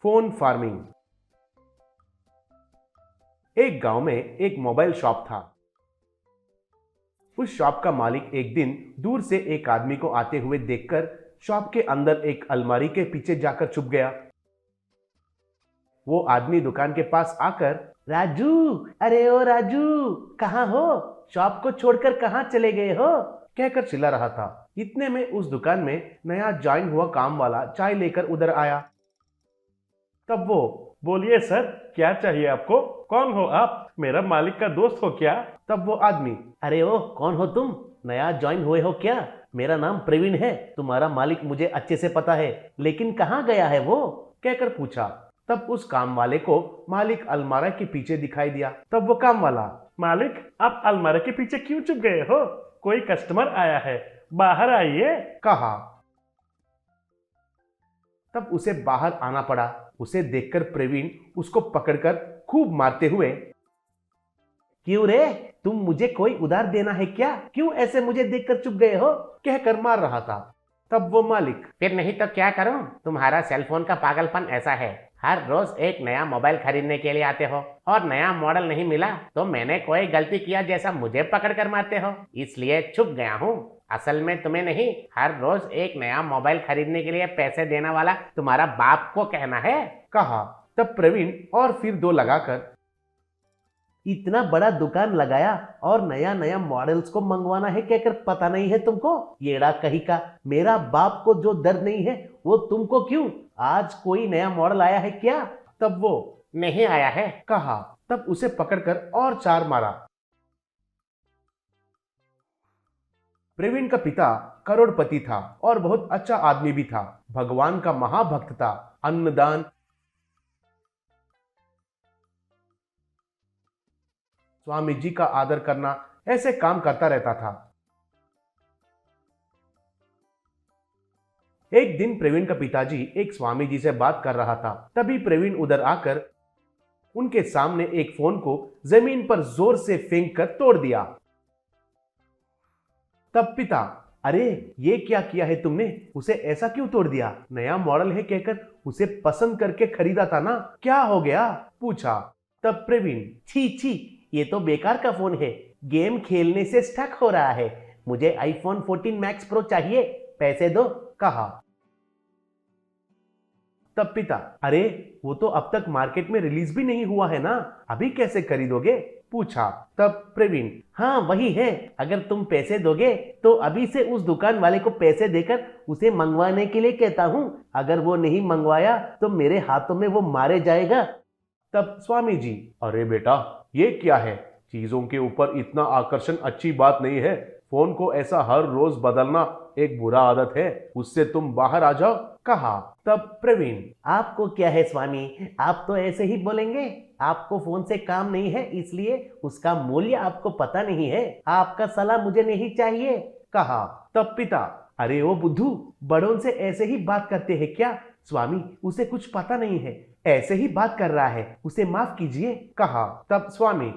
Phone farming. एक गांव में एक मोबाइल शॉप था। उस शॉप का मालिक एक दिन दूर से एक आदमी को आते हुए देखकर शॉप के अंदर एक अलमारी के पीछे जाकर छुप गया। वो आदमी दुकान के पास आकर, राजू, अरे ओ राजू, कहाँ हो? शॉप को छोड़कर कहाँ चले गए हो? कहकर चिल्ला रहा था। इतने में उस दुकान में नया ज्वाइन हुआ काम वाला चाय लेकर उधर आया। तब वो, बोलिए सर, क्या चाहिए आपको? कौन हो आप? मेरा मालिक का दोस्त हो क्या? तब वो आदमी, अरे ओ, कौन हो तुम? नया ज्वाइन हुए हो क्या? मेरा नाम प्रवीण है। तुम्हारा मालिक मुझे अच्छे से पता है, लेकिन कहाँ गया है वो? कहकर पूछा। तब उस काम वाले को मालिक अलमारा के पीछे दिखाई दिया। तब वो काम वाला, मालिक, आप अलमारा के पीछे क्यों छुप गए हो? कोई कस्टमर आया है, बाहर आइए, कहा। तब उसे बाहर आना पड़ा। उसे देखकर प्रवीण उसको पकड़कर खूब मारते हुए, क्यों रे, तुम मुझे कोई उधार देना है क्या? क्यों ऐसे मुझे देखकर चुप गए हो? कहकर मार रहा था। तब वो मालिक, फिर नहीं तो क्या करूं? तुम्हारा सेलफोन का पागलपन ऐसा है, हर रोज एक नया मोबाइल खरीदने के लिए आते हो और नया मॉडल नहीं मिला तो मैंने कोई गलती किया जैसा मुझे पकड़ कर मारते हो, इसलिए छुप गया हूँ। असल में तुम्हें नहीं, हर रोज एक नया मोबाइल खरीदने के लिए पैसे देने वाला तुम्हारा बाप को कहना है, कहा। तब प्रवीण और फिर दो लगाकर, इतना बड़ा दुकान लगाया और नया नया मॉडल्स को मंगवाना है कहकर पता नहीं है तुमको? येड़ा कहीं का, मेरा बाप को जो दर्द नहीं है वो तुमको क्यों? आज कोई नया मॉडल आया है क्या? तब वो, नहीं आया है, कहा। तब उसे पकड़कर और चार मारा। प्रवीण का पिता करोड़पति था और बहुत अच्छा आदमी भी था। भगवान का महाभक्त था। अन्नदान, स्वामी जी का आदर करना, ऐसे काम करता रहता था। एक दिन प्रवीण का पिताजी एक स्वामी जी से बात कर रहा था। तभी प्रवीण उधर आकर उनके सामने एक फोन को जमीन पर जोर से फेंक कर तोड़ दिया। तब पिता, अरे ये क्या किया है तुमने? उसे ऐसा क्यों तोड़ दिया? नया मॉडल है कहकर उसे पसंद करके खरीदा था ना, क्या हो गया? पूछा। तब प्रवीण, छी छी, ये तो बेकार का फोन है, गेम खेलने से स्टक हो रहा है, मुझे आईफोन 14 मैक्स प्रो चाहिए, पैसे दो, कहा। तब पिता, अरे वो तो अब तक मार्केट में रिलीज भी नहीं हुआ है ना, अभी कैसे खरीदोगे? पूछा। तब प्रवीण, हाँ वही है, अगर तुम पैसे दोगे तो अभी से उस दुकान वाले को पैसे देकर उसे मंगवाने के लिए कहता हूं, अगर वो नहीं मंगवाया तो मेरे हाथों में वो मारे जाएगा। तब स्वामी जी, अरे बेटा, ये क्या है? चीजों के ऊपर इतना आकर्षण अच्छी बात नहीं है। फोन को ऐसा हर रोज बदलना एक बुरा आदत है, उससे तुम बाहर आ जाओ, कहा। तब प्रवीण, आपको क्या है स्वामी, आप तो ऐसे ही बोलेंगे, आपको फोन से काम नहीं है इसलिए उसका मूल्य आपको पता नहीं है, आपका सलाह मुझे नहीं चाहिए, कहा। तब पिता, अरे ओ बुद्धू, बड़ों से ऐसे ही बात करते हैं क्या? स्वामी, उसे कुछ पता नहीं है, ऐसे ही बात कर रहा है, उसे माफ कीजिए, कहा। तब स्वामी,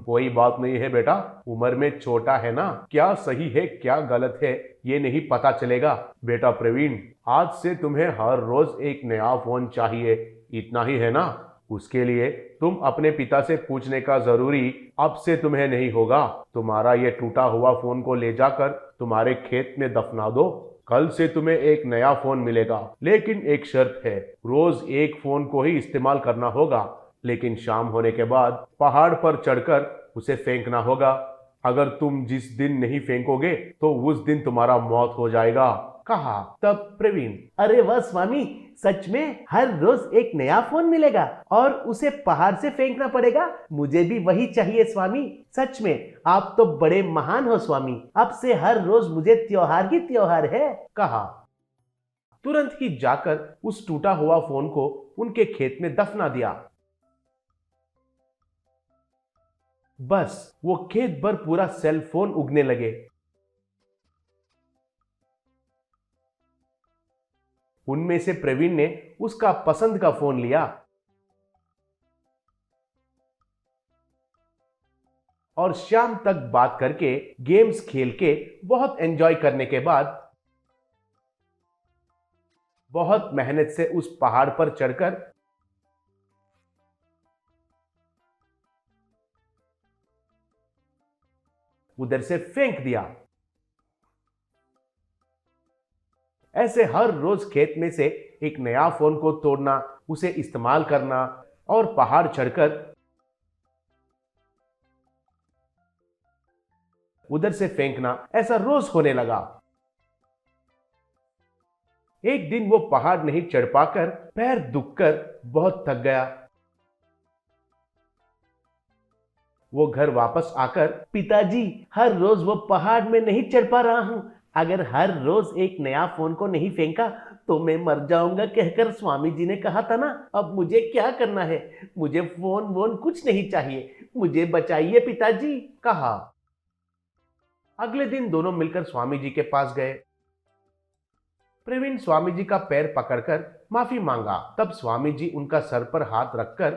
कोई बात नहीं है बेटा, उम्र में छोटा है ना, क्या सही है क्या गलत है ये नहीं पता चलेगा। बेटा प्रवीण, आज से तुम्हें हर रोज एक नया फोन चाहिए, इतना ही है ना? उसके लिए तुम अपने पिता से पूछने का जरूरी अब से तुम्हें नहीं होगा। तुम्हारा ये टूटा हुआ फोन को ले जाकर तुम्हारे खेत में दफना दो, कल से तुम्हें एक नया फोन मिलेगा, लेकिन एक शर्त है, रोज एक फोन को ही इस्तेमाल करना होगा, लेकिन शाम होने के बाद पहाड़ पर चढ़कर उसे फेंकना होगा। अगर तुम जिस दिन नहीं फेंकोगे तो उस दिन तुम्हारा मौत हो जाएगा, कहा। तब प्रवीण, अरे वाह स्वामी, सच में हर रोज एक नया फोन मिलेगा और उसे पहाड़ से फेंकना पड़ेगा? मुझे भी वही चाहिए स्वामी, सच में आप तो बड़े महान हो स्वामी, अब से हर रोज मुझे त्योहार ही त्योहार है, कहा। तुरंत ही जाकर उस टूटा हुआ फोन को उनके खेत में दफना दिया। बस वो खेत भर पूरा सेल फोन उगने लगे। उनमें से प्रवीण ने उसका पसंद का फोन लिया और शाम तक बात करके, गेम्स खेल के बहुत एंजॉय करने के बाद बहुत मेहनत से उस पहाड़ पर चढ़कर उधर से फेंक दिया। ऐसे हर रोज खेत में से एक नया फोन को तोड़ना, उसे इस्तेमाल करना और पहाड़ चढ़कर उधर से फेंकना, ऐसा रोज होने लगा। एक दिन वो पहाड़ नहीं चढ़ पाकर पैर दुखकर बहुत थक गया। वो घर वापस आकर, पिताजी हर रोज वो पहाड़ में नहीं चढ़ पा रहा हूं, अगर हर रोज एक नया फोन को नहीं फेंका तो मैं मर जाऊंगा कहकर स्वामी जी ने कहा था ना, अब मुझे क्या करना है, मुझे फोन वोन कुछ नहीं चाहिए, मुझे बचाइए पिताजी, कहा। अगले दिन दोनों मिलकर स्वामी जी के पास गए। प्रवीण स्वामी जी का पैर पकड़कर माफी मांगा। तब स्वामी जी उनका सर पर हाथ रखकर,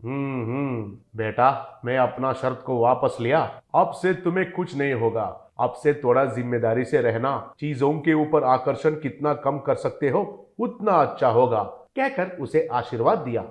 बेटा, मैं अपना शर्त को वापस लिया, अब से तुम्हें कुछ नहीं होगा, अब से थोड़ा जिम्मेदारी से रहना, चीजों के ऊपर आकर्षण कितना कम कर सकते हो उतना अच्छा होगा, कहकर उसे आशीर्वाद दिया।